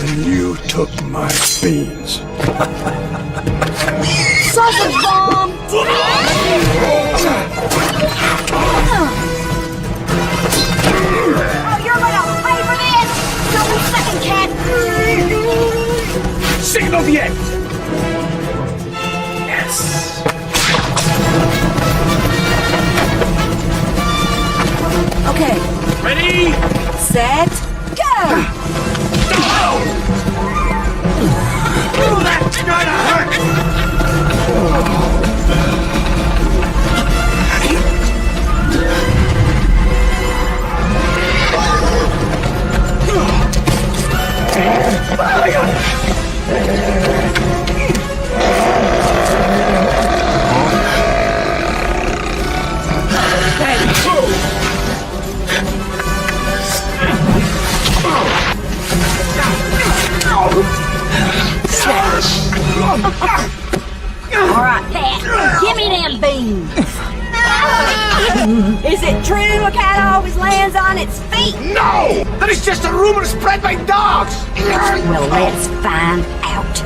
And you took my beans. Sausage bomb! Oh, you're gonna pay for this? Don't be second, cat! Signal the end! Yes! Okay. Ready? Set, go! Oh, that's gonna hurt! Alright, Cat, give me them beans. Is it true a cat always lands on its feet? No! That is just a rumor spread by dogs! Well, let's find out.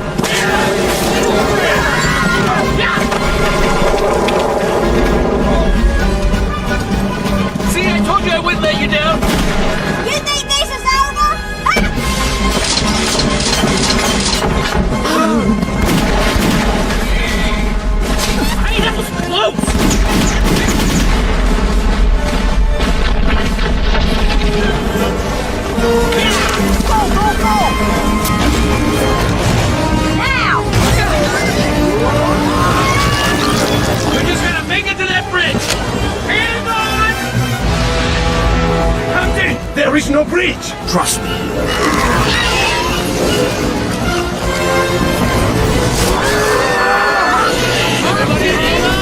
See, I told you I wouldn't let you down. You think this is over? Hey, that was close. Now! We're just gonna make it to that bridge. Hang on. Captain, there is no bridge! Trust me. Everybody hang on.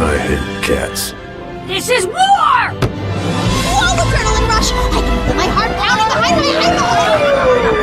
I hate cats. This is war! Whoa, adrenaline rush! I can feel my heart pounding behind my eyeball!